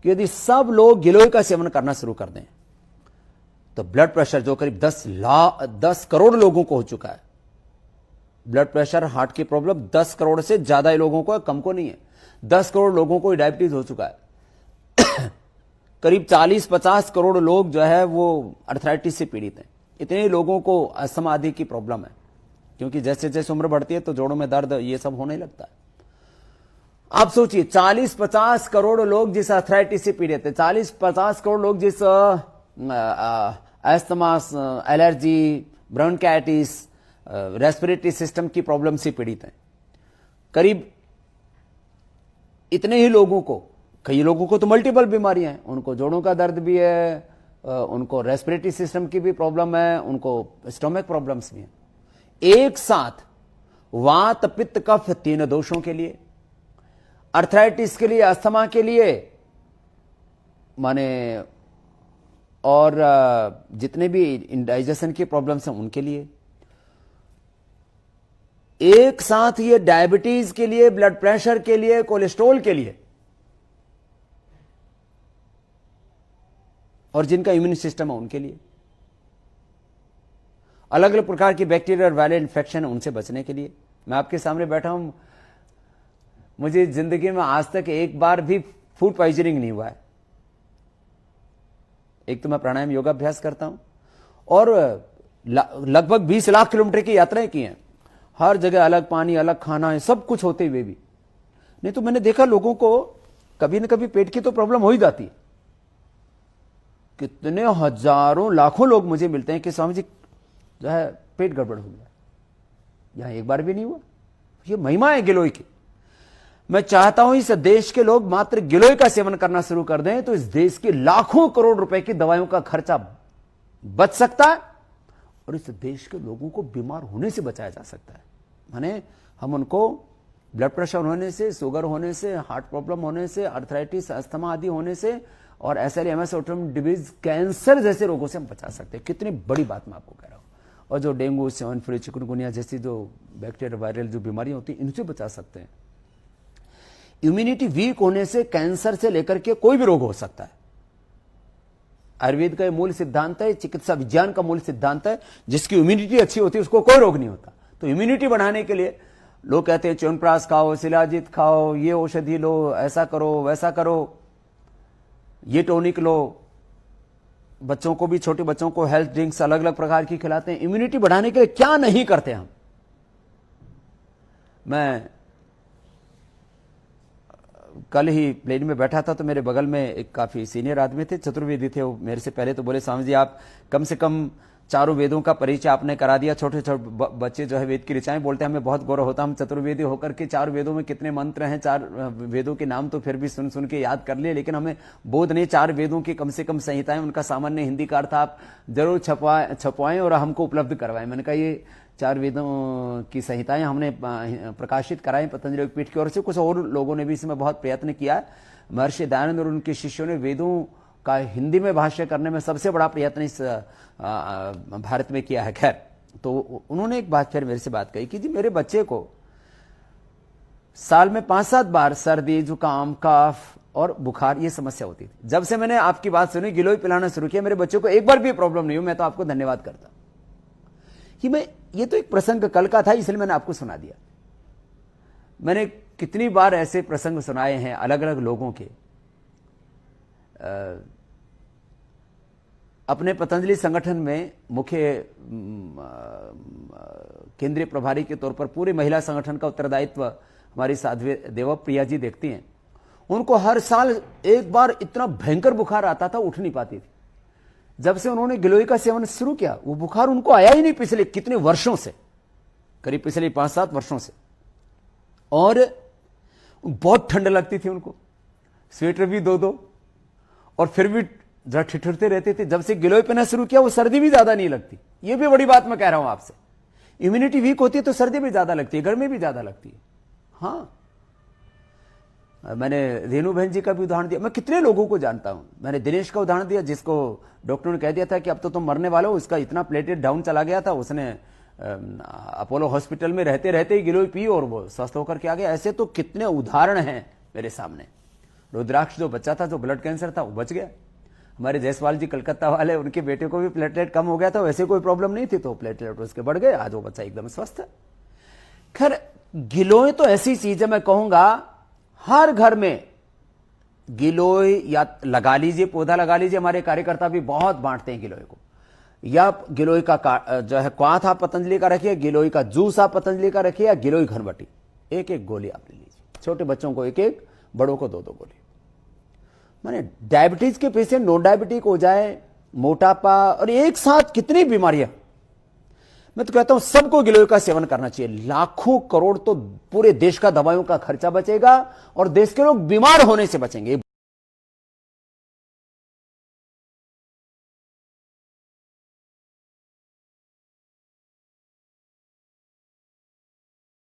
कि यदि सब लोग गिलोय का सेवन करना शुरू कर दें तो ब्लड प्रेशर जो करीब 10 करोड़ लोगों को हो चुका है, ब्लड प्रेशर हार्ट की प्रॉब्लम 10 करोड़ से ज्यादा ही लोगों को, कम को नहीं है, 10 करोड़ लोगों को डायबिटीज हो चुका है। करीब 40-50 करोड़ लोग जो है वो अर्थराइटिस से पीड़ित हैं। इतने लोगों को अस्थमा आदि की प्रॉब्लम है, क्योंकि जैसे जैसे उम्र बढ़ती है तो जोड़ों में दर्द ये सब होने लगता है। आप सोचिए 40-50 करोड़ लोग जिस अर्थराइटिस से पीड़ित है, 40-50 करोड़ लोग जिस asthma, allergy, bronchitis, respiratory system की प्रॉब्लम से पीड़ित हैं। करीब इतने ही लोगों को, कई लोगों को तो मल्टीपल बीमारियां हैं, उनको जोड़ों का दर्द भी है, उनको रेस्पिरेटरी सिस्टम की भी प्रॉब्लम है, उनको स्टोमक प्रॉब्लम्स भी हैं। एक साथ वात, पित्त, कफ, 3 दोषों के लिए, अर्थराइटिस के लिए, अस्थमा के लिए, माने और जितने भी इंडाइजेशन की प्रॉब्लम्स हैं उनके लिए, एक साथ ये डायबिटीज के लिए, ब्लड प्रेशर के लिए, कोलेस्ट्रॉल के लिए, और जिनका इम्यून सिस्टम है उनके लिए, अलग अलग प्रकार की बैक्टीरिया और वायरल इन्फेक्शन है उनसे बचने के लिए। मैं आपके सामने बैठा हूं, मुझे जिंदगी में आज तक एक बार भी फूड पॉइजनिंग नहीं हुआ है। एक तो मैं प्राणायाम योगाभ्यास करता हूं और लगभग 20 लाख किलोमीटर की यात्राएं की हैं, हर जगह अलग पानी, अलग खाना है, सब कुछ होते हुए भी नहीं तो मैंने देखा लोगों को कभी न कभी पेट की तो प्रॉब्लम हो ही जाती है। कितने हजारों लाखों लोग मुझे मिलते हैं कि स्वामी जी जो है पेट गड़बड़ हो गया, यहां एक बार भी नहीं हुआ। ये महिमा है गिलोय की। मैं चाहता हूं इस देश के लोग मात्र गिलोय का सेवन करना शुरू कर दें तो इस देश के लाखों करोड़ रुपए की दवाइयों का खर्चा बच सकता है और इस देश के लोगों को बीमार होने से बचाया जा सकता है। माने हम उनको ब्लड प्रेशर होने से, शुगर होने से, हार्ट प्रॉब्लम होने से, अर्थराइटिस, अस्थमा आदि होने से और SLMS, ऑटोइम्यून डिजीज, कैंसर जैसे रोगों से हम बचा सकते हैं। कितनी बड़ी बात मैं आपको कह रहा हूं। और जो डेंगू, स्वाइन फ्लू, चिकनगुनिया जैसी जो बैक्टीरिया, वायरल जो बीमारियां होती हैं इनसे बचा सकते हैं। इम्यूनिटी वीक होने से कैंसर से लेकर के कोई भी रोग हो सकता है। आयुर्वेद का मूल सिद्धांत है, चिकित्सा विज्ञान का मूल सिद्धांत है, जिसकी इम्यूनिटी अच्छी होती है उसको कोई रोग नहीं होता। तो इम्यूनिटी बढ़ाने के लिए लोग कहते हैं च्यवनप्राश खाओ, शिलाजीत खाओ, ये औषधि लो, ऐसा करो, वैसा करो, ये टॉनिक लो। बच्चों को भी, छोटे बच्चों को हेल्थ ड्रिंक्स अलग अलग प्रकार की खिलाते हैं। इम्यूनिटी बढ़ाने के लिए क्या नहीं करते हम। मैं कल ही प्लेन में बैठा था तो मेरे बगल में एक काफी सीनियर आदमी थे, चतुर्वेदी थे। वो मेरे से पहले तो बोले स्वामी जी आप कम से कम चारों वेदों का परिचय आपने करा दिया। छोटे छोटे बच्चे जो है वेद की ऋचाएं बोलते हैं, हमें बहुत गौरव होता है। हम चतुर्वेदी होकर के 4 वेदों में कितने मंत्र हैं, 4 वेदों के नाम तो फिर भी सुन सुन के याद कर लिए, लेकिन हमें बोध नहीं 4 वेदों की कम से कम संहिताएं, उनका सामान्य हिंदी का अर्थ आप जरूर छपवाएं और हमको उपलब्ध करवाएं। मैंने कहा ये 4 वेदों की संहिताएं हमने प्रकाशित कराई पतंजलि पीठ की ओर से। कुछ और लोगों ने भी इसमें बहुत प्रयत्न किया है। महर्षि दयानंद और उनके शिष्यों ने वेदों का हिंदी में भाष्य करने में सबसे बड़ा प्रयत्न इस भारत में किया है। खैर, तो उन्होंने एक बात फिर मेरे से बात कही कि जी मेरे बच्चे को साल में 5-7 बार सर्दी, जुकाम, कफ और बुखार ये समस्या होती थी। जब से मैंने आपकी बात सुनी, गिलोय पिलाना शुरू किया, मेरे बच्चों को एक बार भी प्रॉब्लम नहीं हुई। मैं तो आपको धन्यवाद करता कि ये तो एक प्रसंग कल का था, इसलिए मैंने आपको सुना दिया। मैंने कितनी बार ऐसे प्रसंग सुनाए हैं अलग अलग लोगों के। अपने पतंजलि संगठन में मुख्य केंद्रीय प्रभारी के तौर पर पूरे महिला संगठन का उत्तरदायित्व हमारी साध्वी देवप्रिया जी देखती हैं। उनको हर साल एक बार इतना भयंकर बुखार आता था, उठ नहीं पाती थी। जब से उन्होंने गिलोय का सेवन शुरू किया वो बुखार उनको आया ही नहीं पिछले कितने वर्षों से, करीब पिछले 5-7 वर्षों से। और बहुत ठंड लगती थी उनको, स्वेटर भी 2-2 और फिर भी जरा ठिठुरते रहते थे। जब से गिलोय पीना शुरू किया वो सर्दी भी ज्यादा नहीं लगती। ये भी बड़ी बात मैं कह रहा हूं आपसे। इम्यूनिटी वीक होती है तो सर्दी भी ज्यादा लगती है, गर्मी भी ज्यादा लगती है। हाँ, मैंने रेणु बहन जी का भी उदाहरण दिया। मैं कितने लोगों को जानता हूं। मैंने दिनेश का उदाहरण दिया जिसको डॉक्टर ने कह दिया था कि अब तो तुम मरने वाले हो, उसका इतना प्लेटेट डाउन चला गया था, उसने अपोलो हॉस्पिटल में रहते रहते ही गिलोय पी और वो स्वस्थ होकर के आ गया। ऐसे तो कितने उदाहरण हैं मेरे सामने। रुद्राक्ष जो बच्चा था, जो ब्लड कैंसर था, वो बच गया। हमारे जायसवाल जी कलकत्ता वाले, उनके बेटे को भी प्लेटलेट कम हो गया था, वैसे कोई प्रॉब्लम नहीं थी, तो प्लेटलेट उसके बढ़ गए, आज वो बच्चा एकदम स्वस्थ है। खैर, गिलोय तो ऐसी चीज है, मैं कहूंगा हर घर में गिलोय या लगा लीजिए, पौधा लगा लीजिए। हमारे कार्यकर्ता भी बहुत बांटते हैं गिलोय को। या गिलोय का जो है क्वाथ आप पतंजलि का रखिए, गिलोय का जूस आप पतंजलि का रखिए, या गिलोय घनवटी, एक एक गोली आप ले लीजिए। छोटे बच्चों को एक एक, बड़ों को दो दो गोली। माने डायबिटीज के पेशेंट नॉन डायबिटिक हो जाए, मोटापा और एक साथ कितनी बीमारियां, मैं तो कहता हूं सबको गिलोय का सेवन करना चाहिए। लाखों करोड़ तो पूरे देश का दवाइयों का खर्चा बचेगा और देश के लोग बीमार होने से बचेंगे।